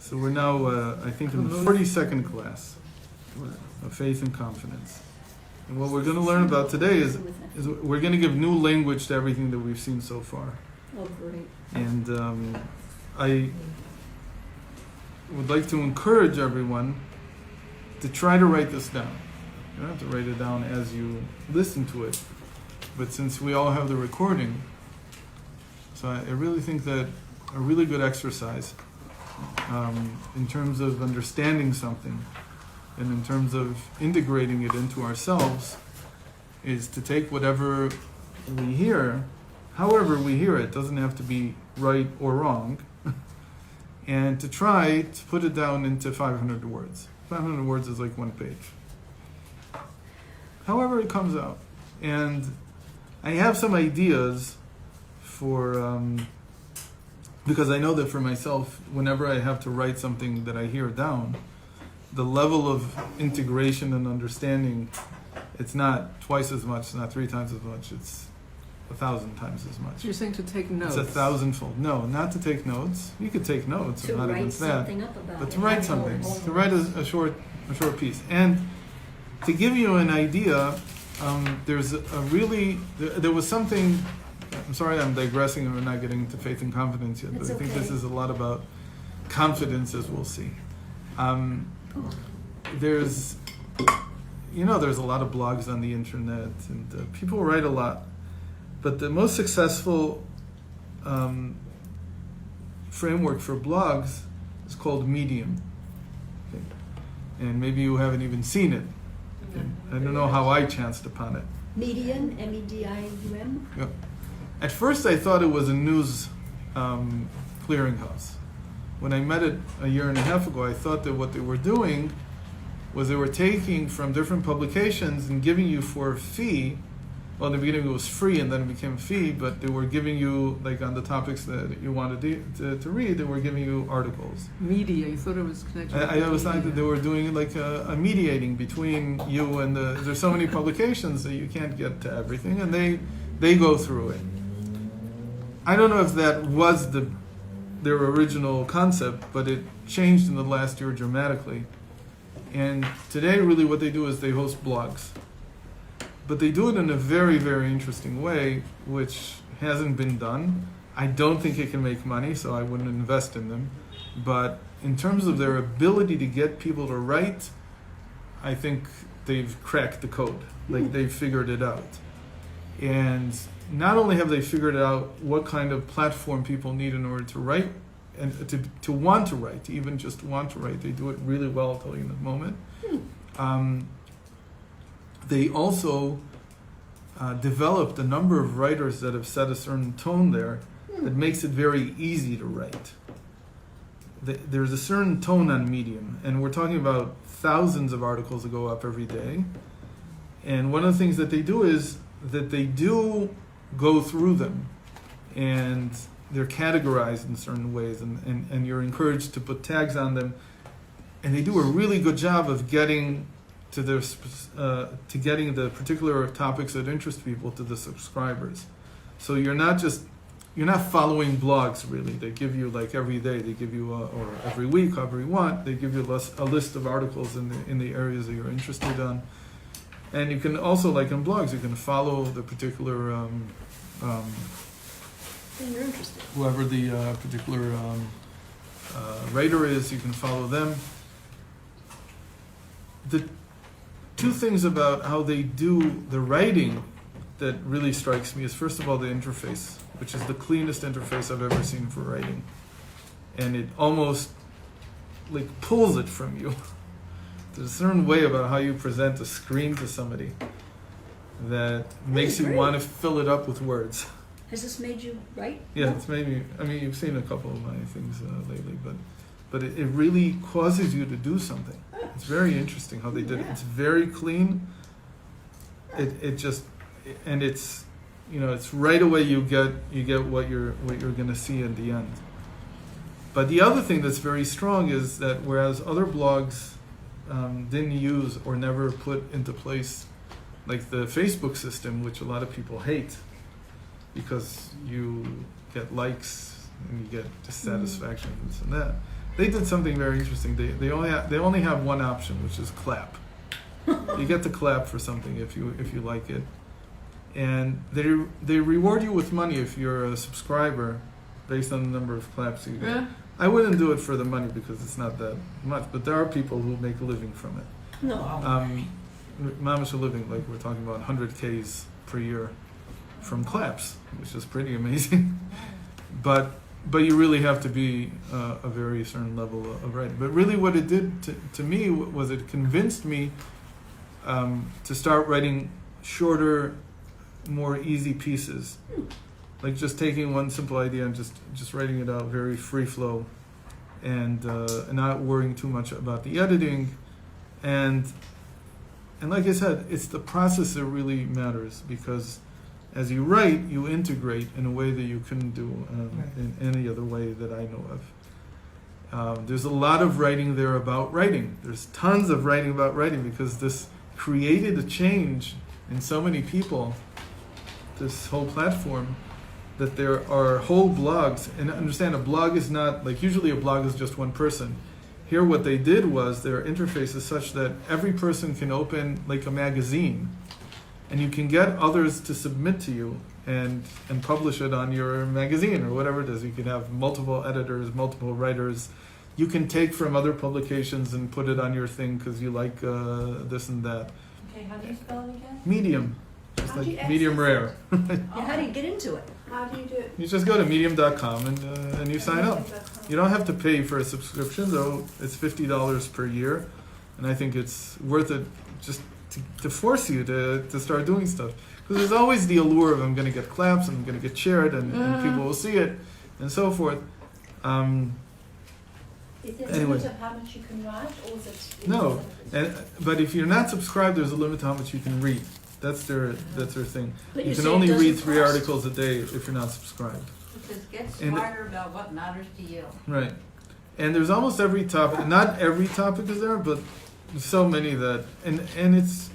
So we're now, I think, in the 42nd class of Faith and Confidence. And what we're going to learn about today is we're going to give new language to everything that we've seen so far. Oh, great. And I would like to encourage everyone to try to write this down. You don't have to write it down as you listen to it. But since we all have the recording, so I really think that a really good exercise in terms of understanding something and in terms of integrating it into ourselves is to take whatever we hear, however we hear it, doesn't have to be right or wrong, and to try to put it down into 500 words. 500 words is like one page. However it comes out. And I have some ideas for, because I know that for myself, whenever I have to write something that I hear down, the level of integration and understanding, it's not twice as much, it's not 3 times as much, it's 1,000 times as much. You're saying to take notes. It's 1,000-fold. No, not to take notes. You could take notes, I'm not against that. But To write something, to write a short piece. And to give you an idea, there's there was something, I'm sorry I'm digressing and we're not getting into faith and confidence yet, but I think this is a lot about confidence, as we'll see. There's a lot of blogs on the internet and people write a lot, but the most successful framework for blogs is called Medium. Okay. And maybe you haven't even seen it. Okay. I don't know how I chanced upon it. Medium, M-E-D-I-U-M? Yep. At first I thought it was a news clearinghouse. When I met it a year and a half ago, I thought that what they were doing was they were taking from different publications and giving you for a fee. Well, in the beginning it was free and then it became a fee, but they were giving you, like on the topics that you wanted to read, they were giving you articles. Media, you thought it was connected I always thought that they were doing like a mediating between you and there's so many publications that you can't get to everything, and they go through it. I don't know if that was their original concept, but it changed in the last year dramatically. And today, really what they do is they host blogs. But they do it in a very, very interesting way, which hasn't been done. I don't think it can make money, so I wouldn't invest in them. But in terms of their ability to get people to write, I think they've cracked the code. Like, they've figured it out. And not only have they figured out what kind of platform people need in order to write, and to want to write, to even just want to write, they do it really well, I'll tell you in a moment. They also developed a number of writers that have set a certain tone there that makes it very easy to write. There's a certain tone on Medium, and we're talking about thousands of articles that go up every day. And one of the things that they do is that they do go through them, and they're categorized in certain ways, and you're encouraged to put tags on them, and they do a really good job of getting to getting the particular topics that interest people to the subscribers. So you're not following blogs really. They give you, like, every day, they give you or every week, however you want, they give you a list of articles in the areas that you're interested in. And you can also, like in blogs, you can follow the particular Then you're interested. whoever the particular writer is, you can follow them. The two things about how they do the writing that really strikes me is, first of all, the interface, which is the cleanest interface I've ever seen for writing. And it almost like pulls it from you. There's a certain way about how you present a screen to somebody that makes you want to fill it up with words. Has this made you write? Yeah, it's made me, I mean, you've seen a couple of my things lately, but it really causes you to do something. It's very interesting how they did it. It's very clean. It just, and it's, it's right away you get what you're going to see in the end. But the other thing that's very strong is that whereas other blogs didn't use or never put into place, like the Facebook system, which a lot of people hate because you get likes and you get dissatisfaction and this and that. they did something very interesting. They only have one option, which is clap. You get to clap for something if you like it, and they reward you with money if you're a subscriber, based on the number of claps you get. Yeah. I wouldn't do it for the money because it's not that much, but there are people who make a living from it. No. Mamish a living, like we're talking about 100Ks per year from claps, which is pretty amazing. But you really have to be a very certain level of writing. But really what it did to me was it convinced me to start writing shorter, more easy pieces. Like just taking one simple idea and just writing it out very free flow, and not worrying too much about the editing, and like I said, it's the process that really matters, because as you write, you integrate in a way that you couldn't do in any other way that I know of. There's a lot of writing there about writing. There's tons of writing about writing, because this created a change in so many people, this whole platform, that there are whole blogs. And understand, a blog is not, like usually a blog is just one person. Here what they did was their interface is such that every person can open like a magazine, and you can get others to submit to you and publish it on your magazine or whatever it is. You can have multiple editors, multiple writers. You can take from other publications and put it on your thing because you like this and that. Okay, how do you spell it again? Medium, just How do you like medium rare. Yeah, how do you get into it? How do you do it? You just go to medium.com and you sign up. You don't have to pay for a subscription, though it's $50 per year, and I think it's worth it just to force you to start doing stuff. Because there's always the allure of I'm going to get claps, I'm going to get shared, and people will see it, and so forth. Is there a Anyway. limit of how much you can write, or is it? No, but if you're not subscribed, there's a limit to how much you can read. That's their thing. But You you can say it only read doesn't 3 cost. articles a day if you're not subscribed. It says get And- smarter about what matters to you. Right. And there's almost every topic. Not every topic is there, but so many that and it's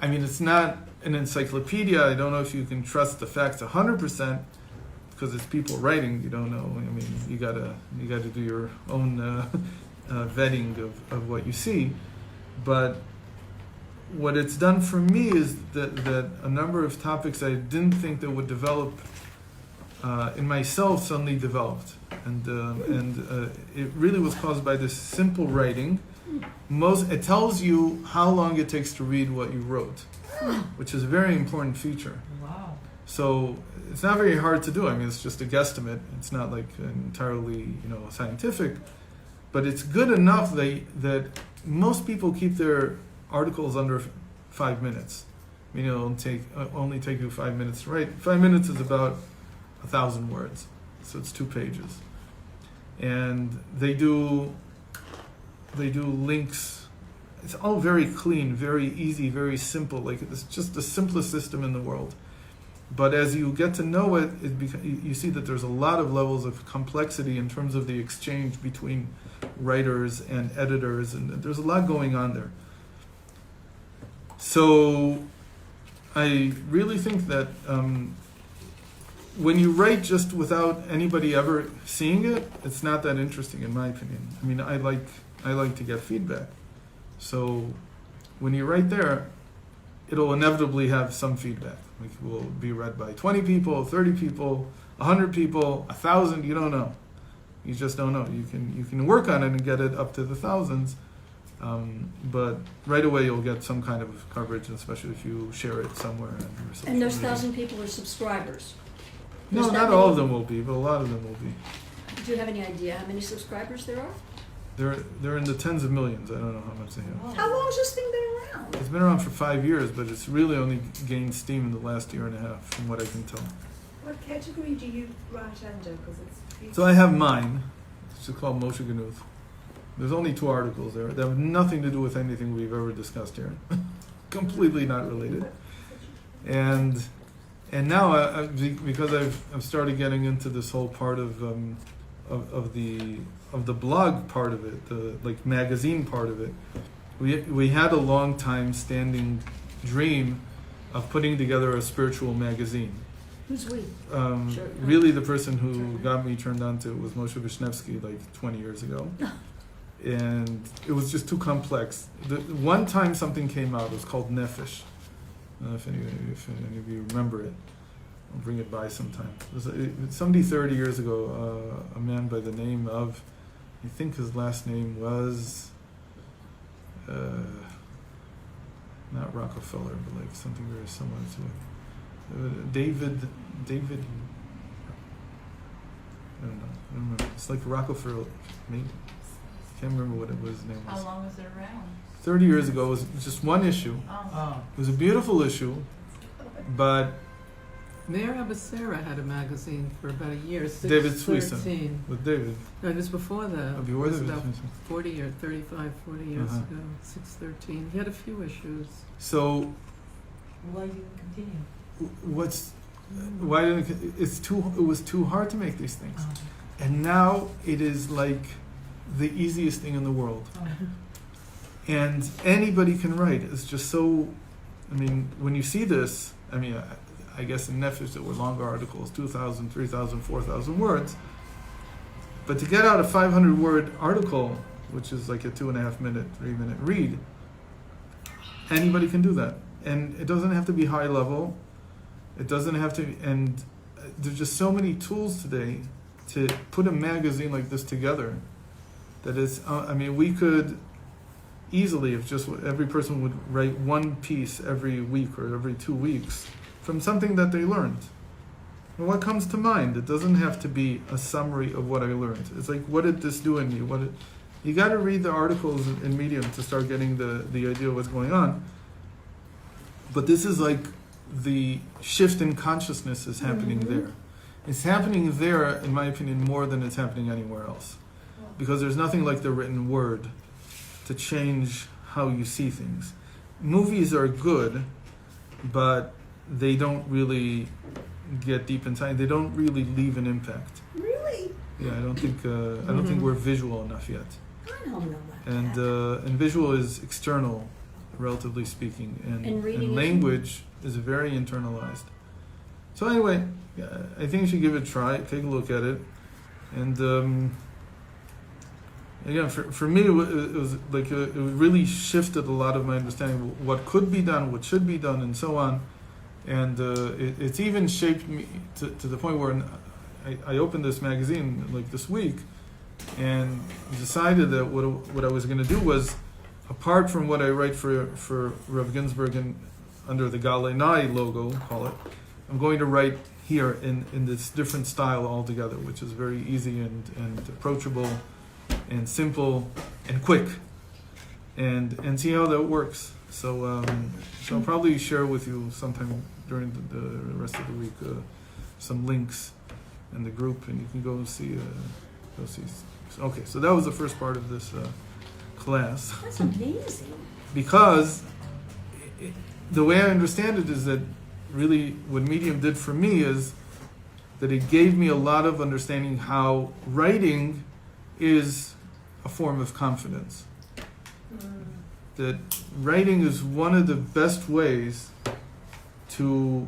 I mean, it's not an encyclopedia. I don't know if you can trust the facts 100% because it's people writing. You don't know. I mean, you gotta do your own vetting of what you see. But what it's done for me is that a number of topics I didn't think that would develop in myself suddenly developed, and it really was caused by this simple writing. It tells you how long it takes to read what you wrote, which is a very important feature. Wow. So it's not very hard to do. I mean, it's just a guesstimate. It's not like entirely, scientific, but it's good enough that most people keep their articles under 5 minutes. I mean, it'll only take you 5 minutes to write. 5 minutes is about 1,000 words, so it's 2 pages, and they do links. It's all very clean, very easy, very simple. Like it's just the simplest system in the world. But as you get to know it, you see that there's a lot of levels of complexity in terms of the exchange between writers and editors, and there's a lot going on there. So I really think that when you write just without anybody ever seeing it, it's not that interesting, in my opinion. I mean, I like to get feedback. So when you write there, it'll inevitably have some feedback. Like it will be read by 20 people, 30 people, 100 people, 1,000. You don't know. You just don't know. You can work on it and get it up to the thousands, but right away you'll get some kind of coverage, especially if you share it somewhere. And those 1,000 people are subscribers. No, There's not that all many- of them will be, but a lot of them will be. Do you have any idea how many subscribers there are? They're in the tens of millions. I don't know how much they have. How long has this thing been around? It's been around for 5 years, but it's really only gained steam in the last year and a half, from what I can tell. What category do you write under? Because it's So I have mine. It's just called Moshe Ganuth. There's only 2 articles there that have nothing to do with anything we've ever discussed here. Completely not related. And now, because I've started getting into this whole part of the blog part of it, the like magazine part of it, we had a long time standing dream of putting together a spiritual magazine. Who's we? Sure. Really, the person who got me turned on to it was Moshe Vishnevsky like 20 years ago. And it was just too complex. The one time something came out, it was called Nefesh. I don't know if any of you remember it. I'll bring it by sometime. Somebody 30 years ago, a man by the name of, I think his last name was, not Rockefeller, but like something very similar to it. David, I don't know. I don't remember. It's like Rockefeller, maybe. Can't remember what his name was. How long was it around? 30 years ago, it was just one issue. Oh. It was a beautiful issue, but Mayor Abasera had a magazine for about a year. David 613. Sweeson with David. No, it was before that. Oh, It before was David about Sweeson. 40 or 35, 40 years Uh-huh. ago. 613. He had a few issues. So Why you continue? it was too hard to make these things. And now it is like the easiest thing in the world. And anybody can write. It's just so, I mean, when you see this, I mean, I guess in Nefesh there were longer articles, 2,000, 3,000, 4,000 words. But to get out a 500-word article, which is like a 2.5 minute, 3-minute read, anybody can do that. And it doesn't have to be high level. It doesn't have to, and there's just so many tools today to put a magazine like this together that is, I mean, we could easily, if just every person would write one piece every week or every 2 weeks from something that they learned. And what comes to mind? It doesn't have to be a summary of what I learned. It's like, what did this do in me? You got to read the articles in Medium to start getting the idea of what's going on. But this is like the shift in consciousness is happening there. It's happening there, in my opinion, more than it's happening anywhere else. Because there's nothing like the written word to change how you see things. Movies are good, but they don't really get deep inside. They don't really leave an impact. Really? Yeah, I don't think we're visual enough yet. I don't know about And that. and visual is external, relatively speaking, And reading and is- language is very internalized. So anyway, I think you should give it a try. Take a look at it, and again, for me, it was like it really shifted a lot of my understanding of what could be done, what should be done, and so on. And it's even shaped me to the point where I opened this magazine like this week, and decided that what I was going to do was, apart from what I write for Rev Ginsburg and under the Galenai logo, call it, I'm going to write here in this different style altogether, which is very easy and approachable and simple and quick, and see how that works. So I'll probably share with you sometime during the rest of the week some links in the group, and you can go see. Okay, so that was the first part of this class. That's amazing. Because the way I understand it is that really what Medium did for me is that it gave me a lot of understanding how writing is a form of confidence. That writing is one of the best ways to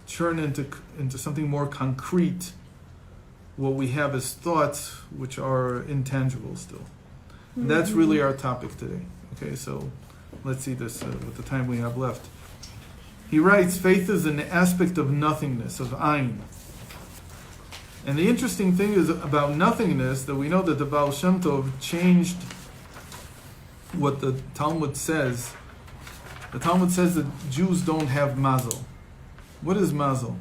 turn into something more concrete what we have as thoughts, which are intangible still. And that's really our topic today. Okay, so let's see this with the time we have left. He writes, faith is an aspect of nothingness, of Ein. And the interesting thing is about nothingness that we know that the Baal Shem Tov changed what the Talmud says. The Talmud says that Jews don't have mazel. What is mazel?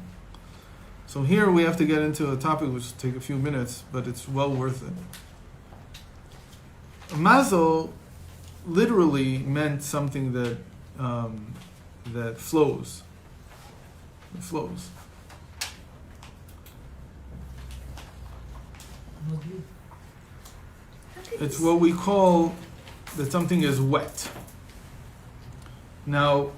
So here we have to get into a topic which will take a few minutes, but it's well worth it. Mazel literally meant something that that flows. It flows. It's what we call that something is wet. Now,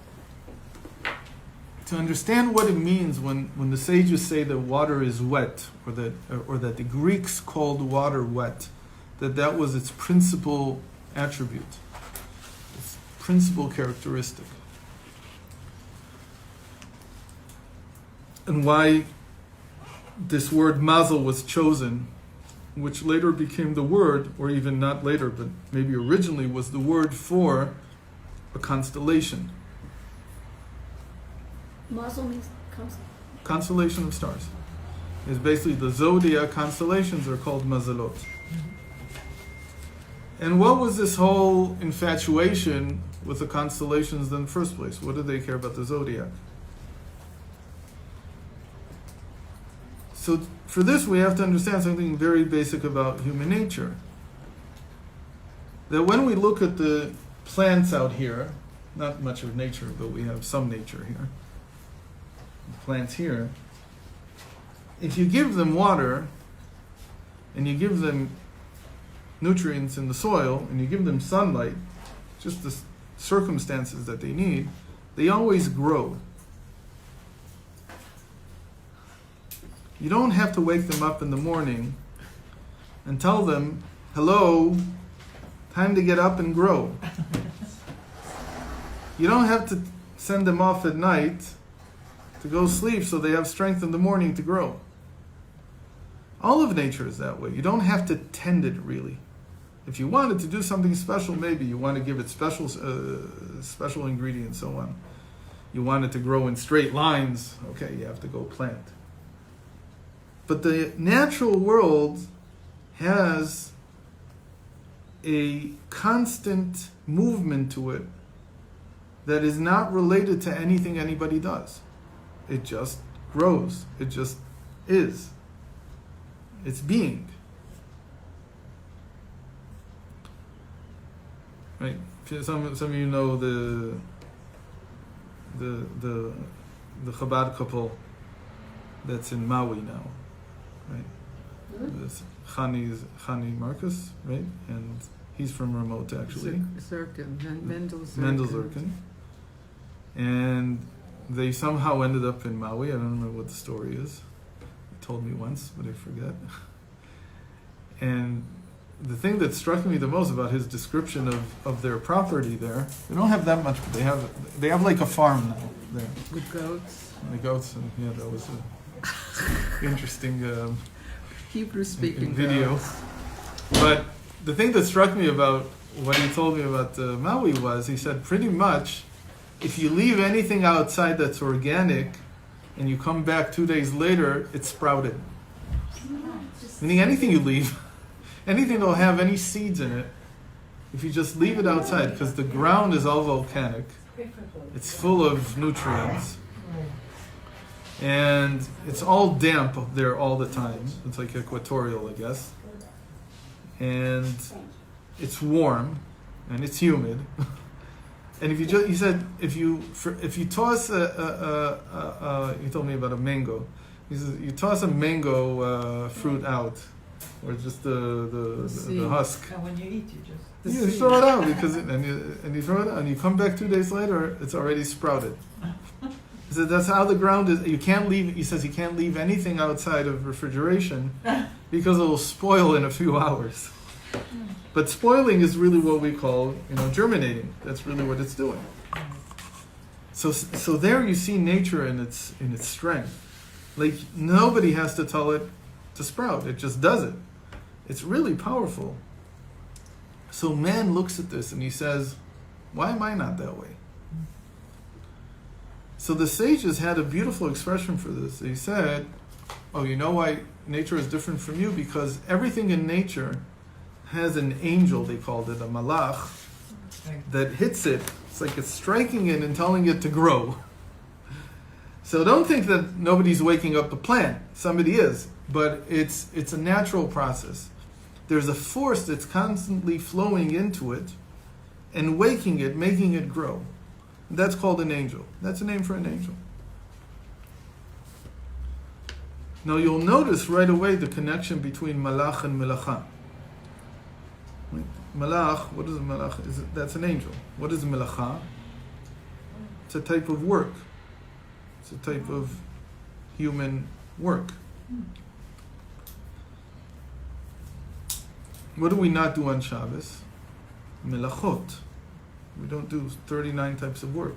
to understand what it means when the sages say that water is wet, or that the Greeks called water wet, that was its principal attribute, its principal characteristic. and why this word mazel was chosen, which later became the word, or even not later, but maybe originally was the word for a constellation. Mazel means Constellation of stars. Is basically the zodiac constellations are called mazalot. And what was this whole infatuation with the constellations in the first place? What did they care about the zodiac? So for this we have to understand something very basic about human nature. That when we look at the plants out here, not much of nature, but we have some nature here. Plants here. If you give them water, and you give them nutrients in the soil, and you give them sunlight, just the circumstances that they need, they always grow. You don't have to wake them up in the morning and tell them, hello, time to get up and grow. You don't have to send them off at night to go sleep so they have strength in the morning to grow. All of nature is that way. You don't have to tend it really. If you wanted to do something special, maybe you want to give it special ingredients, so on. You want it to grow in straight lines, okay, you have to go plant. But the natural world has a constant movement to it that is not related to anything anybody does. It just grows. It just is. It's being. Right? Some of you know the Chabad couple that's in Maui now, right? This Chani Marcus, right? And he's from remote actually. Mendel Zirkin. And they somehow ended up in Maui. I don't remember what the story is. He told me once, but I forget. And the thing that struck me the most about his description of their property there, they don't have that much, but they have like a farm now there. With goats. And the goats, and yeah, that was a interesting Hebrew-speaking video. goats. But the thing that struck me about what he told me about Maui was, he said pretty much, if you leave anything outside that's organic, and you come back 2 days later, it's sprouted. Meaning anything you leave, anything that'll have any seeds in it, if you just leave it outside, because the ground is all volcanic, it's full of nutrients, and it's all damp up there all the time. It's like equatorial, I guess. And it's warm, and it's humid. And if you just, he said, if you toss he told me about a mango. He says, you toss a mango fruit out, or just the husk. And when you eat, you just... You throw it out because and you throw it out, and you come back 2 days later, it's already sprouted. He said that's how the ground is. You can't leave. He says you can't leave anything outside of refrigeration because it will spoil in a few hours. But spoiling is really what we call, germinating. That's really what it's doing. So there you see nature in its strength. Like nobody has to tell it to sprout. It just does it. It's really powerful. So man looks at this and he says, why am I not that way? So the sages had a beautiful expression for this. They said, oh, you know why nature is different from you? Because everything in nature has an angel, they called it, a malach, that hits it. It's like it's striking it and telling it to grow. So don't think that nobody's waking up the plant. Somebody is. But it's a natural process. There's a force that's constantly flowing into it and waking it, making it grow. That's called an angel. That's a name for an angel. Now you'll notice right away the connection between malach and melacha. Malach, what is a malach? That's an angel. What is a melacha? It's a type of work. It's a type of human work. What do we not do on Shabbos? Melachot. We don't do 39 types of work.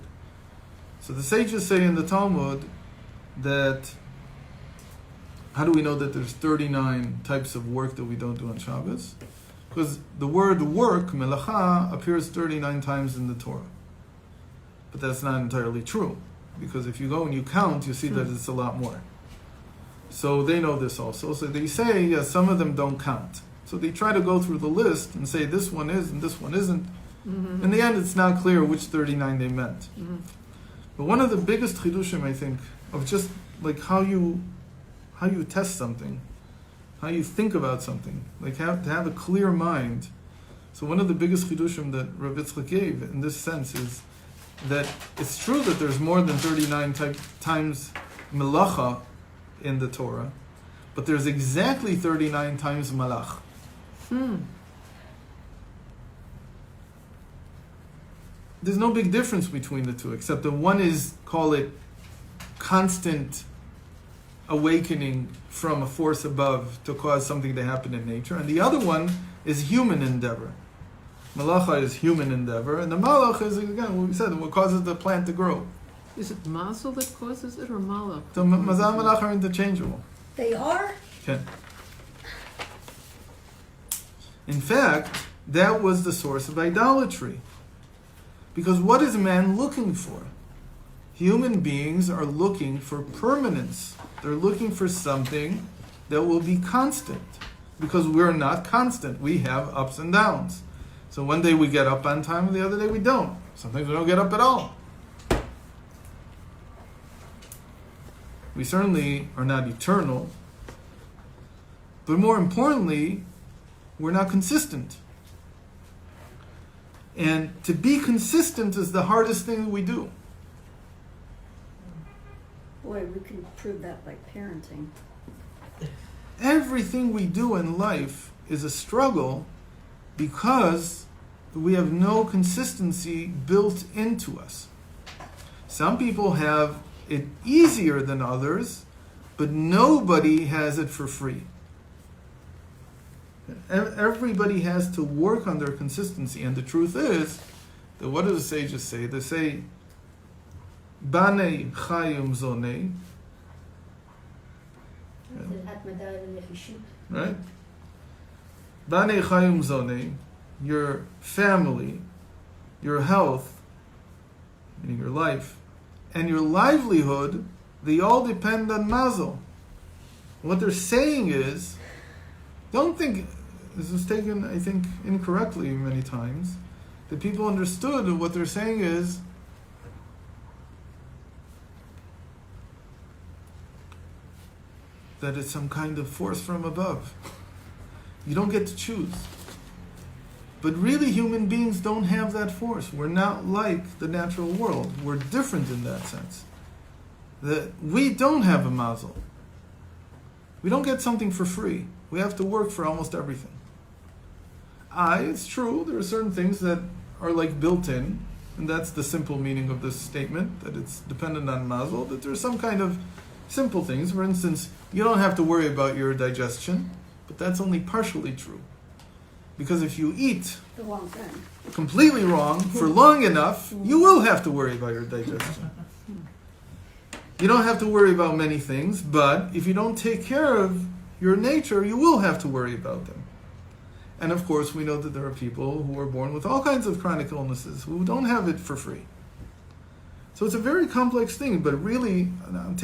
So the sages say in the Talmud that, how do we know that there's 39 types of work that we don't do on Shabbos? Because the word work, melacha, appears 39 times in the Torah. But that's not entirely true. Because if you go and you count, you see that it's a lot more. So they know this also. So they say, yeah, some of them don't count. So they try to go through the list and say this one is and this one isn't. In the end, it's not clear which 39 they meant. But one of the biggest chidushim, I think, of just like how you test something, how you think about something, like to have a clear mind. So one of the biggest chidushim that Rav Yitzchak gave in this sense is that it's true that there's more than 39 times melacha in the Torah, but there's exactly 39 times malach. There's no big difference between the two, except that one is, call it, constant awakening from a force above to cause something to happen in nature, and the other one is human endeavor. Malacha is human endeavor, and the malach is, again, what we said, what causes the plant to grow. Is it mazel that causes it or malach? So mazal and malach are interchangeable. They are? Okay. In fact, that was the source of idolatry. Because what is man looking for? Human beings are looking for permanence. They're looking for something that will be constant. Because we're not constant. We have ups and downs. So one day we get up on time, and the other day we don't. Sometimes we don't get up at all. We certainly are not eternal. But more importantly, we're not consistent. And to be consistent is the hardest thing that we do. Boy, we can prove that by parenting. Everything we do in life is a struggle because we have no consistency built into us. Some people have it easier than others, but nobody has it for free. Everybody has to work on their consistency, and the truth is that what do the sages say? They say, "Banei chayim zonei," right? "Banei chayim zonei," your family, your health, meaning your life, and your livelihood, they all depend on mazel. What they're saying is, don't think, this was taken, I think, incorrectly many times, that people understood what they're saying is, that it's some kind of force from above. You don't get to choose. But really, human beings don't have that force. We're not like the natural world. We're different in that sense. That we don't have a mazel. We don't get something for free. We have to work for almost everything. It's true, there are certain things that are like built in, and that's the simple meaning of this statement, that it's dependent on mazel, that there's some kind of simple things. For instance, you don't have to worry about your digestion, but that's only partially true. Because if you eat The wrong thing. completely wrong for long enough, you will have to worry about your digestion. You don't have to worry about many things, but if you don't take care of your nature, you will have to worry about them. And of course, we know that there are people who are born with all kinds of chronic illnesses who don't have it for free. So it's a very complex thing, but really, I'm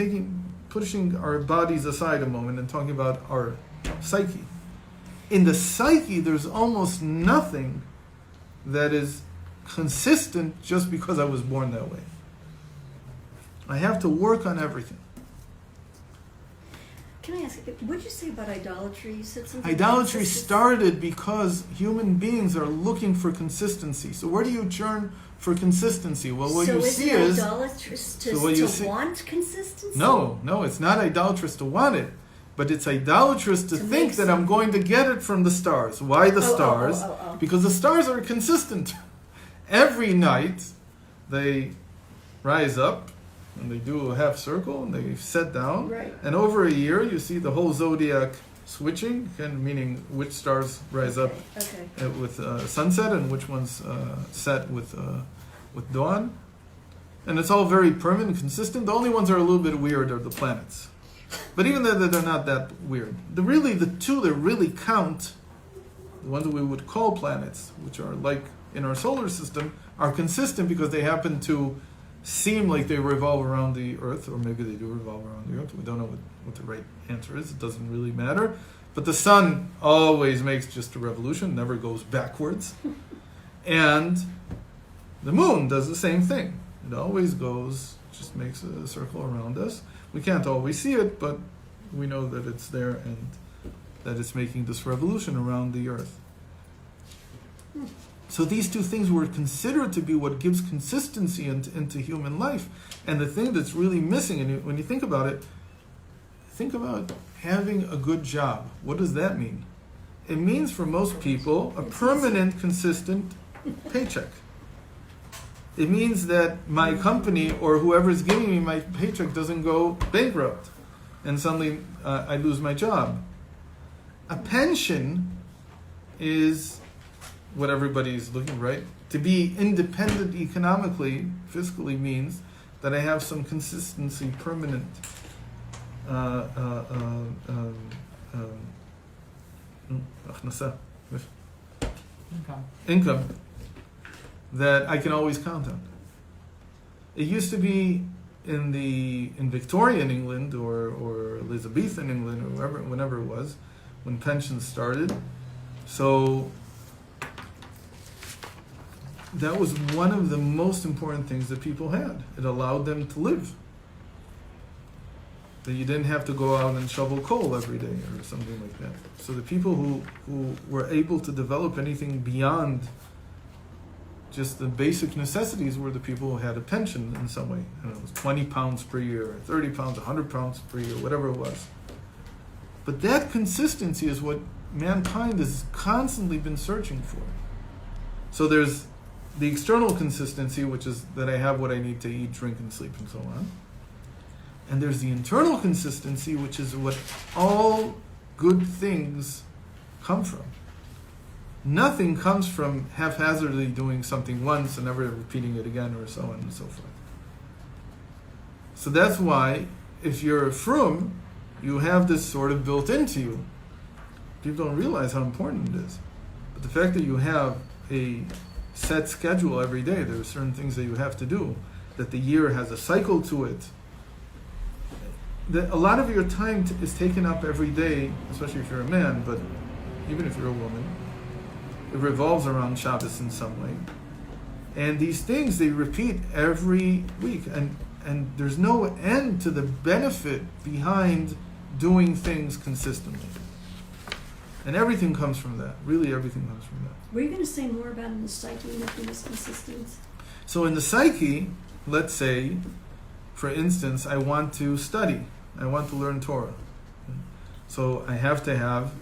pushing our bodies aside a moment and talking about our psyche. In the psyche, there's almost nothing that is consistent just because I was born that way. I have to work on everything. Can I ask, what did you say about idolatry? You said something Idolatry about started because human beings are looking for consistency. So where do you turn for consistency? Well, what so you see is... So is it idolatrous to, so what you see, want consistency? No, it's not idolatrous to want it. But it's idolatrous to think that I'm going to get it from the stars. Why the stars? Because the stars are consistent. Every night they rise up and they do a half circle and they set down. Right. And over a year you see the whole zodiac switching, and meaning which stars rise up with sunset and which ones set with dawn. And it's all very permanent, consistent. The only ones that are a little bit weird are the planets. But even though they're not that weird. The two that really count, the ones that we would call planets, which are like in our solar system, are consistent because they happen to seem like they revolve around the Earth, or maybe they do revolve around the Earth. We don't know what the right answer is. It doesn't really matter. But the sun always makes just a revolution, never goes backwards. And the moon does the same thing. It always goes, just makes a circle around us. We can't always see it, but we know that it's there and that it's making this revolution around the Earth. So these two things were considered to be what gives consistency into human life. And the thing that's really missing, and when you think about it, think about having a good job. What does that mean? It means for most people a permanent, consistent paycheck. It means that my company or whoever's giving me my paycheck doesn't go bankrupt and suddenly I lose my job. A pension is what everybody's looking, right? To be independent economically, fiscally, means that I have some consistency, permanent income that I can always count on. It used to be in Victorian England or Elizabethan England or whenever it was, when pensions started. So that was one of the most important things that people had. It allowed them to live. That you didn't have to go out and shovel coal every day or something like that. So the people who were able to develop anything beyond just the basic necessities were the people who had a pension in some way. I don't know, it was 20 pounds per year, 30 pounds, 100 pounds per year, whatever it was. But that consistency is what mankind has constantly been searching for. So there's the external consistency, which is that I have what I need to eat, drink, and sleep, and so on. And there's the internal consistency, which is what all good things come from. Nothing comes from haphazardly doing something once and never repeating it again, or so on and so forth. So that's why, if you're a frum, you have this sort of built into you. People don't realize how important it is. But the fact that you have a set schedule every day, there are certain things that you have to do, that the year has a cycle to it, that a lot of your time is taken up every day, especially if you're a man, but even if you're a woman, it revolves around Shabbos in some way. And these things, they repeat every week. And there's no end to the benefit behind doing things consistently. And everything comes from that. Really, everything comes from that. Were you going to say more about in the psyche making this consistent? So in the psyche, let's say, for instance, I want to study. I want to learn Torah. So I have to have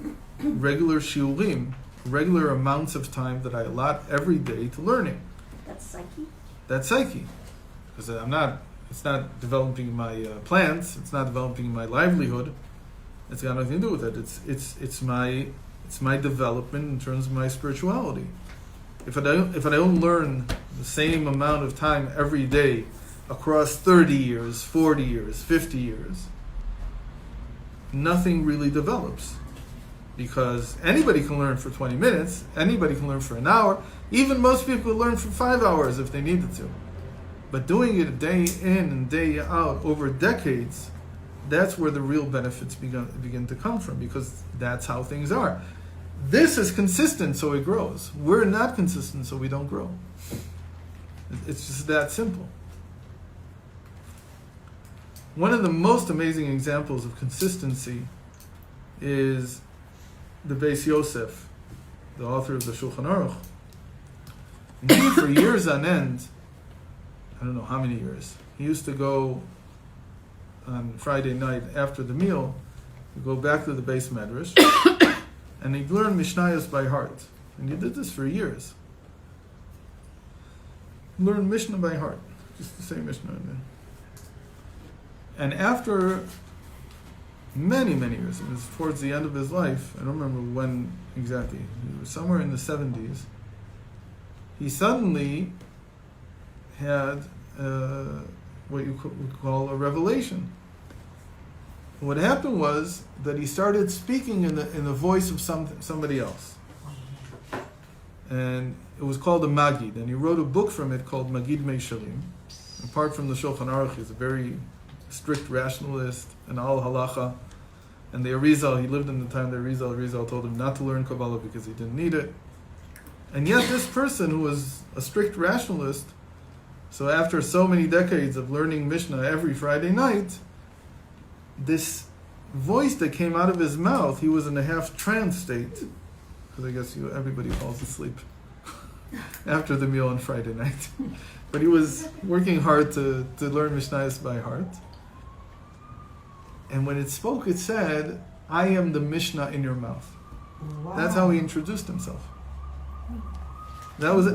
regular shiurim, regular amounts of time that I allot every day to learning. That's psyche? That's psyche. Because it's not developing my plants, it's not developing my livelihood. It's got nothing to do with it. It's my development in terms of my spirituality. If I don't learn the same amount of time every day across 30 years, 40 years, 50 years, nothing really develops. Because anybody can learn for 20 minutes, anybody can learn for an hour, even most people learn for 5 hours if they needed to. But doing it day in and day out over decades, that's where the real benefits begin to come from, because that's how things are. This is consistent, so it grows. We're not consistent, so we don't grow. It's just that simple. One of the most amazing examples of consistency is the Beis Yosef, the author of the Shulchan Aruch. And he, for years on end, I don't know how many years, he used to go on Friday night after the meal, he'd go back to the Beis Medrash, and he'd learn Mishnayos by heart. And he did this for years. Learn Mishnah by heart, just the same Mishnah. And after many, many years, it was towards the end of his life, I don't remember when exactly, it was somewhere in the 70s, he suddenly had what you would call a revelation. What happened was that he started speaking in the voice of somebody else, and it was called a Magid, and he wrote a book from it called Magid Meisharim. Apart from the Shulchan Aruch, he's a very strict rationalist and al halacha. And the Arizal, he lived in the time the Arizal told him not to learn Kabbalah because he didn't need it. And yet this person who was a strict rationalist, so after so many decades of learning Mishnah every Friday night, this voice that came out of his mouth, he was in a half trance state, because I guess everybody falls asleep after the meal on Friday night. But he was working hard to learn Mishnayos by heart. And when it spoke, it said, "I am the Mishnah in your mouth." Wow. That's how he introduced himself. It was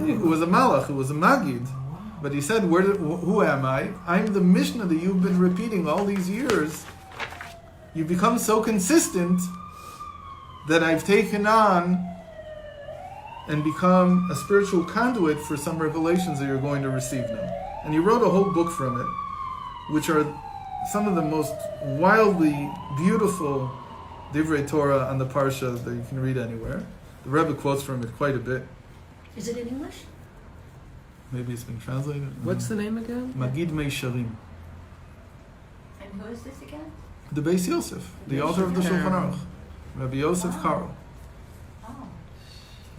a malach, it was a magid. But he said, who am I? I'm the Mishnah that you've been repeating all these years. You've become so consistent that I've taken on and become a spiritual conduit for some revelations that you're going to receive now. And he wrote a whole book from it, which are some of the most wildly beautiful divrei Torah on the Parsha that you can read anywhere. The Rebbe quotes from it quite a bit. Is it in English? Maybe it's been translated. What's the name again? Magid Meisharim. And who is this again? The Beis Yosef, the author of the Shulchan Aruch, Rabbi Yosef Karo. Oh.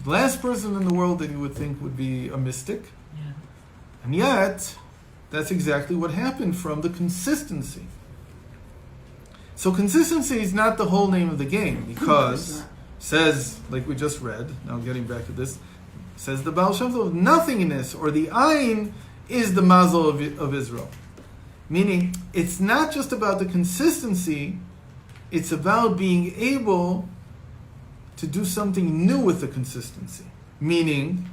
The last person in the world that you would think would be a mystic. Yeah. And yet, that's exactly what happened from the consistency. So consistency is not the whole name of the game, because, says, like we just read, now getting back to this, says the Baal Shem Tov, nothingness, or the Ayin, is the mazel of Israel. Meaning, it's not just about the consistency, it's about being able to do something new with the consistency. Meaning,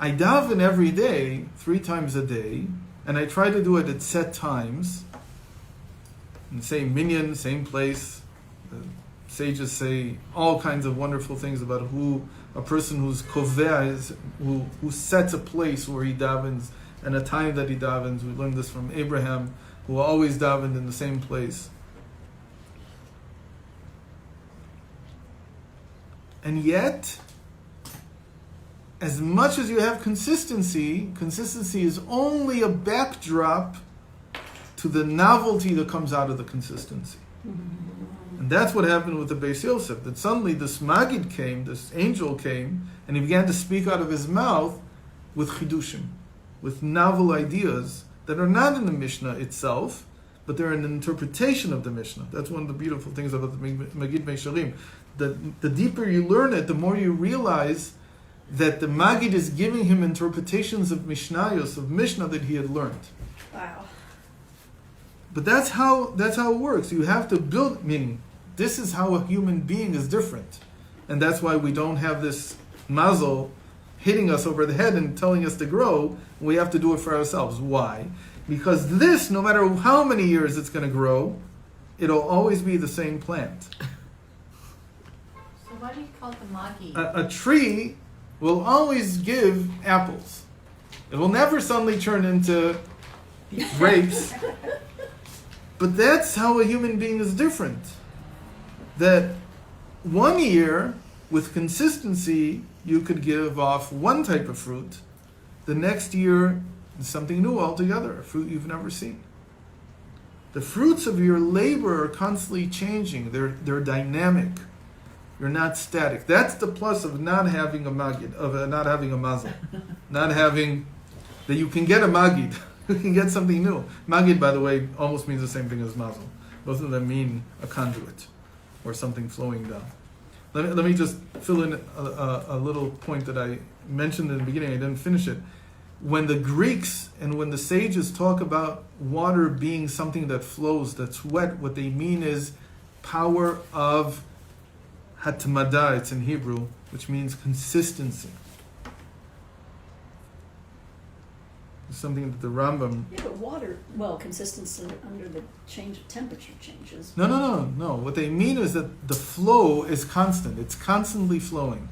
I daven every day, 3 times a day, and I try to do it at set times, in the same minyan, same place. The sages say all kinds of wonderful things about who a person who's kovea is, who sets a place where he davens and a time that he davens. We learned this from Abraham, who always davened in the same place. And yet, as much as you have consistency is only a backdrop to the novelty that comes out of the consistency. And that's what happened with the Beis Yosef, that suddenly this Magid came, this angel came, and he began to speak out of his mouth with chidushim, with novel ideas that are not in the Mishnah itself, but they're an interpretation of the Mishnah. That's one of the beautiful things about the Magid Meisharim. The deeper you learn it, the more you realize that the Magid is giving him interpretations of Mishnayos, of Mishnah that he had learned. Wow. But that's how it works. You have to build, meaning, this is how a human being is different. And that's why we don't have this mazel hitting us over the head and telling us to grow. We have to do it for ourselves. Why? Because this, no matter how many years it's going to grow, it'll always be the same plant. So why do you call it the Magi? A tree will always give apples. It will never suddenly turn into grapes. But that's how a human being is different. That one year, with consistency, you could give off one type of fruit. The next year, is something new altogether, a fruit you've never seen. The fruits of your labor are constantly changing. They're dynamic. You're not static. That's the plus of not having a magid, of not having a mazel. Not having, that you can get a magid. You can get something new. Magid, by the way, almost means the same thing as mazel. Both of them mean a conduit or something flowing down. Let me just fill in a little point that I mentioned in the beginning. I didn't finish it. When the Greeks and when the sages talk about water being something that flows, that's wet, what they mean is power of hatmada, it's in Hebrew, which means consistency. It's something that the Rambam... Yeah, but water, well, consistency under the change of temperature changes. No. What they mean is that the flow is constant. It's constantly flowing.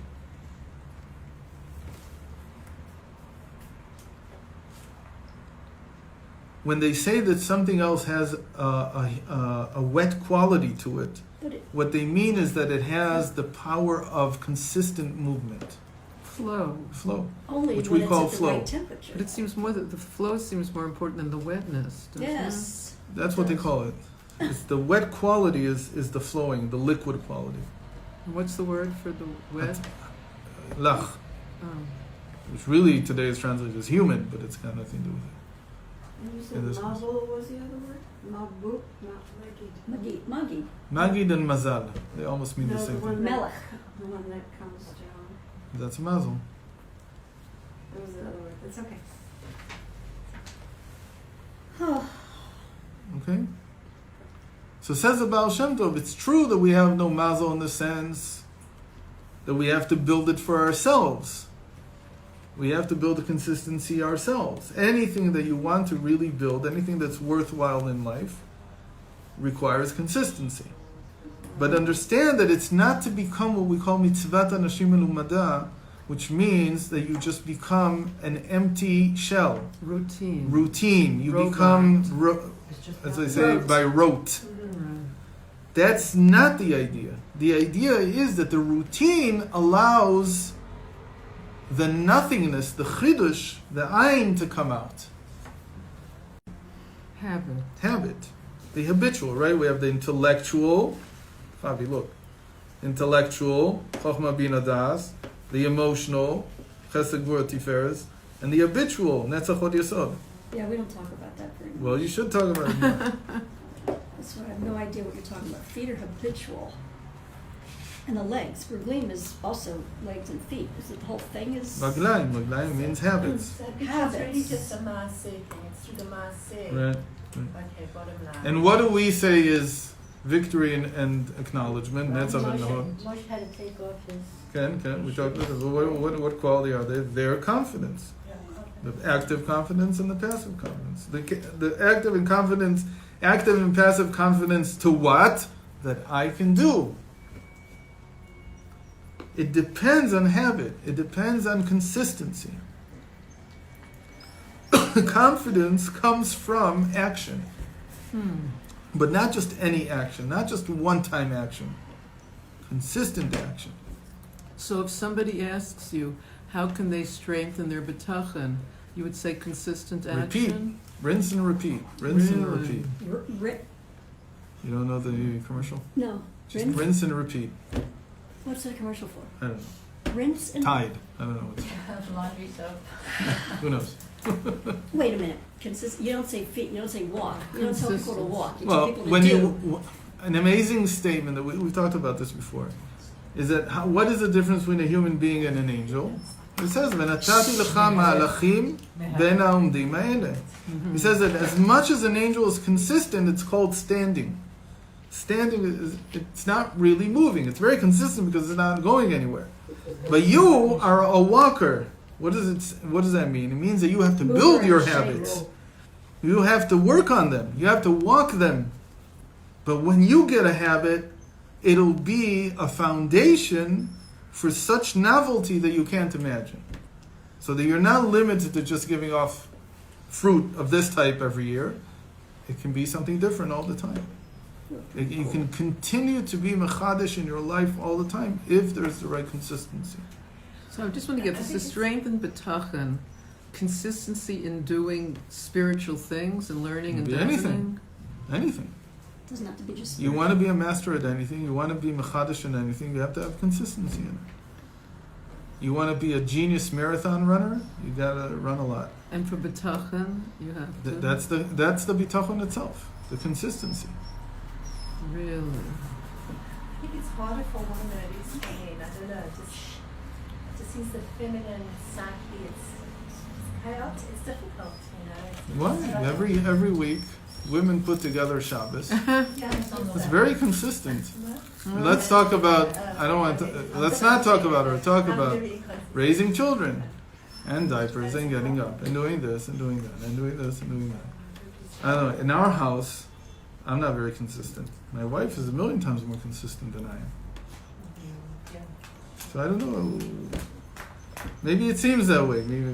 when they say that something else has a wet quality to it, But it, what they mean is that it has the power of consistent movement, Flow. flow. only Which when we it's call at the flow. right temperature. But it seems more that the flow seems more important than the wetness, doesn't Yes. That's what they call it. It's the wet quality is the flowing, the liquid quality. it? What's the word for the wet? Lach, Oh. which really today is translated as human, but it's got nothing to do with it. You said In this mazel was the other word? Mabu? Not Magi. Magi. Magid and mazal, they almost mean No, the the same one thing. that- Melech. The one that comes down. That's a mazel. That was the other word. It's okay. Oh, Okay? So says the Baal Shem Tov, it's true that we have no mazel in the sense that we have to build it for ourselves. We have to build a consistency ourselves. Anything that you want to really build, anything that's worthwhile in life, requires consistency. But understand that it's not to become what we call mitzvat anashim melumada, which means that you just become an empty shell, Routine. routine. You Robot. become, as they say, Rote. by rote. Right. That's not the idea. The idea is that the routine allows the nothingness, the chidush, the ayin to come out. Habit. Habit. The habitual, right? We have the intellectual, Fabi, look. Intellectual, chokhmah bina das, the emotional, chesed gvura tiferes, and the habitual, netzach hod yesod. yeah, we don't talk about that very much. Well, you should talk about it more. That's why I have no idea what you're talking about. Feet are habitual. And the legs. Reglim is also legs and feet. Is it the whole thing is... Maglayim means habits. It's Habits. really just a maaseh thing. It's through the maaseh. Right. Okay, bottom line. And what do we say is victory and acknowledgement? Netzach and hod. Moshe had to take off his... Can we talk about it? What quality are they? Their confidence. The active confidence and the passive confidence. The active and passive confidence to what? That I can do. It depends on habit. It depends on consistency. Confidence comes from action. But not just any action, not just one-time action. Consistent action. So if somebody asks you, how can they strengthen their bitachon? You would say consistent Repeat. action? Rinse and repeat. Rinse and Really? repeat. You don't know the commercial? No. Just Rinse? rinse and repeat. What's that commercial for? I don't know. Rinse and... Tide. I don't know. What's, Laundry soap. who knows? Wait a minute. You don't say feet. You don't say walk. You don't tell people to walk. You tell Well, people to when do. an amazing statement that we've talked about this before is that what is the difference between a human being and an angel? It says, "V'natati lecha ma'alachim ben ha'omdim ha'eleh." He says that as much as an angel is consistent, it's called standing. Standing it's not really moving. It's very consistent because it's not going anywhere. But you are a walker. What does that mean? It means that you have to Move build around, your shake, habits. roll. You have to work on them. You have to walk them. But when you get a habit, it'll be a foundation for such novelty that you can't imagine. So that you're not limited to just giving off fruit of this type every year. It can be something different all the time. You can continue to be mechadish in your life all the time if there's the right consistency. So I just want to get this, to strengthen bitachon, consistency in doing spiritual things and learning and Be davening. anything. Anything. It doesn't have to be just... You want to be a master at anything, you want to be mechadish in anything, you have to have consistency in it. You want to be a genius marathon runner, you got to run a lot. And for bitachon, you have to... That's the bitachon itself, the consistency. Really? I think it's harder for women than it is for men. I don't know. It just seems the feminine psyche. It's chaotic. It's difficult, you know. Why? Every week, women put together Shabbos. Yeah, It's very consistent. Let's talk about. I don't want to. Let's not talk about her. Talk about raising children, and diapers, and getting up, and doing this, and doing that, and doing this, and doing that. I don't know. In our house, I'm not very consistent. My wife is 1,000,000 times more consistent than I am. So I don't know. Maybe it seems that way. Maybe,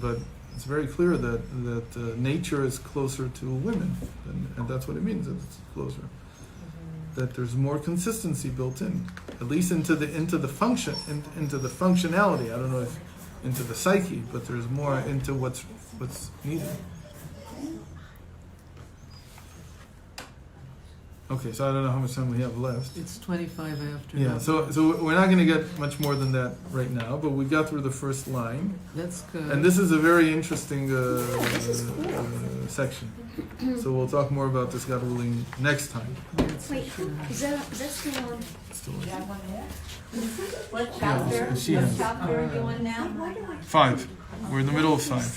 but It's very clear that nature is closer to women, and that's what it means. That it's closer. That there's more consistency built in, at least into the function, into the functionality. I don't know if into the psyche, but there's more into what's needed. Okay, so I don't know how much time we have left. It's 25 after. Yeah, so we're not going to get much more than that right now, but we got through the first line, That's good. and this is a very interesting section. So we'll talk more about this, God willing, next time. Wait, is that still on? Still You have one there? What chapter? She What has. chapter are you on now? 5. We're in the middle of 5.